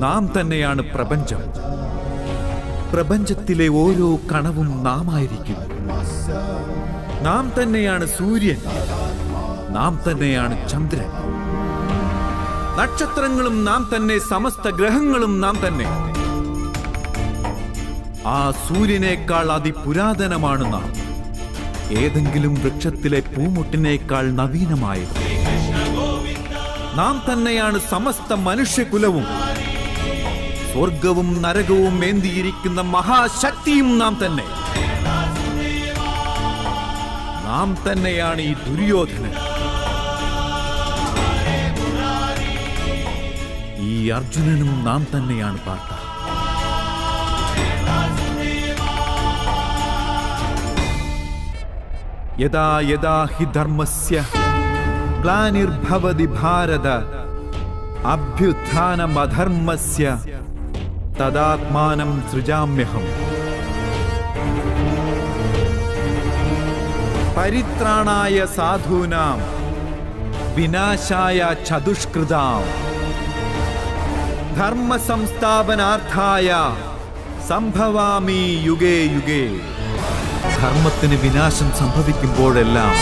നാം തന്നെയാണ് പ്രപഞ്ചം. പ്രപഞ്ചത്തിലെ ഓരോ കണവും നാമായിരിക്കും. നാം തന്നെയാണ് സൂര്യൻ, നാം തന്നെയാണ് ചന്ദ്രൻ. നക്ഷത്രങ്ങളും നാം തന്നെ, സമസ്ത ഗ്രഹങ്ങളും നാം തന്നെ. ആ സൂര്യനേക്കാൾ അതിപുരാതനമാണ് നാം. ഏതെങ്കിലും വൃക്ഷത്തിലെ പൂമുട്ടിനേക്കാൾ നവീനമായത്. നാം തന്നെയാണ് സമസ്ത മനുഷ്യകുലവും. സ്വർഗവും നരകവും ഏന്തിയിരിക്കുന്ന മഹാശക്തിയും നാം തന്നെ. നാം തന്നെയാണ് ഈ ദുര്യോധനൻ. ഈ അർജുനനും നാം തന്നെയാണ് പാർത്ത. യദാ യദാ ഹി ധർമ്മസ്യ ഗ്ലാനിർഭവതി ഭാരത അഭ്യുത്ഥാനമധർമ്മസ്യ തദാത്മാനം സൃജാമ്യഹം. പരിത്രാണായ സാധൂനാം വിനാശായ ചതുഷ്കൃതാം ധർമ്മ സംസ്ഥാപനാർത്ഥായ സംഭവാമി യുഗേ യുഗേ. ധർമ്മത്തിന് വിനാശം സംഭവിക്കുമ്പോഴെല്ലാം,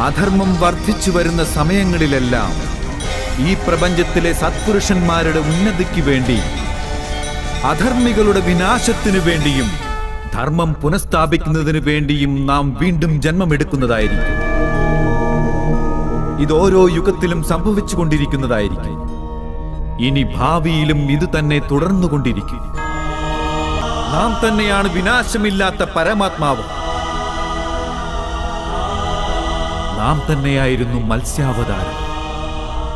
അധർമ്മം വർദ്ധിച്ചു വരുന്ന സമയങ്ങളിലെല്ലാം ഈ പ്രപഞ്ചത്തിലെ സത്പുരുഷന്മാരുടെ ഉന്നതിക്ക് വേണ്ടി, അധർമ്മികളുടെ വിനാശത്തിനു വേണ്ടിയും ധർമ്മം പുനഃസ്ഥാപിക്കുന്നതിനു വേണ്ടിയും നാം വീണ്ടും ജന്മമെടുക്കുന്നതായിരിക്കും. ഇതോരോ യുഗത്തിലും സംഭവിച്ചുകൊണ്ടിരിക്കുന്നതായിരിക്കും. ഇനി ഭാവിയിലും ഇത് തന്നെ തുടർന്നുകൊണ്ടിരിക്കും. നാം തന്നെയാണ് വിനാശമില്ലാത്ത പരമാത്മാവ്. നാം തന്നെയായിരുന്നു മത്സ്യാവതാരം.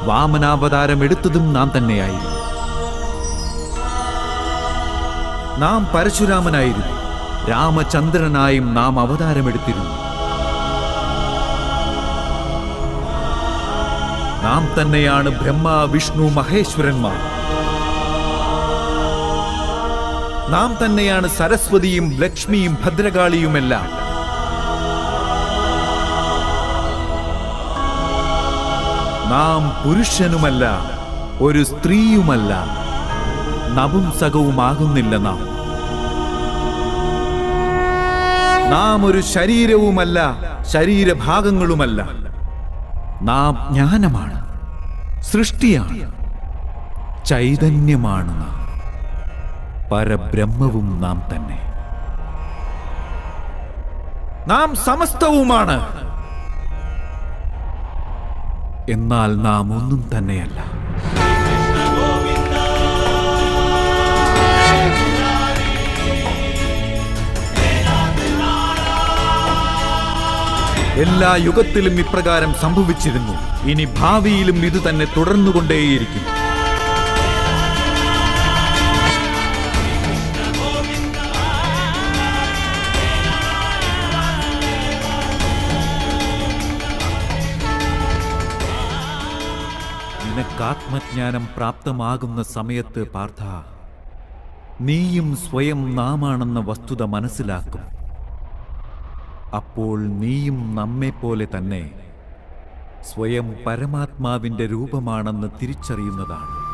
വാമനാവതാരം എടുത്തതും നാം തന്നെയായിരുന്നു. നാം പരശുരാമനായിരുന്നു. രാമചന്ദ്രനായും നാം അവതാരമെടുത്തിരുന്നു. നാം തന്നെയാണ് ബ്രഹ്മ, വിഷ്ണു, മഹേശ്വരന്മാർ. നാം തന്നെയാണ് സരസ്വതിയും ലക്ഷ്മിയും ഭദ്രകാളിയുമെല്ലാം. നാം പുരുഷനുമല്ല, ഒരു സ്ത്രീയുമല്ല, നപുംസകവുമാകുന്നില്ല. നാം ഒരു ശരീരവുമല്ല, ശരീരഭാഗങ്ങളുമല്ല. നാം ജ്ഞാനമാണ്, സൃഷ്ടിയാണ്, ചൈതന്യമാണ്. നാം പരബ്രഹ്മവും നാം തന്നെ. നാം സമസ്തവുമാണ്. എന്നാൽ നാം ഒന്നും തന്നെയല്ല. എല്ലാ യുഗത്തിലും ഇപ്രകാരം സംഭവിച്ചിരുന്നു. ഇനി ഭാവിയിലും ഇത് തന്നെ തുടർന്നുകൊണ്ടേയിരിക്കും. നിനക്കാത്മജ്ഞാനം പ്രാപ്തമാകുന്ന സമയത്ത് പാർത്ഥ, നീയും സ്വയം നാമാണെന്ന വസ്തുത മനസ്സിലാക്കും. അപ്പോൾ നീയും നമ്മെപ്പോലെ തന്നെ സ്വയം പരമാത്മാവിന്റെ രൂപമാണെന്ന് തിരിച്ചറിയുന്നതാണ്.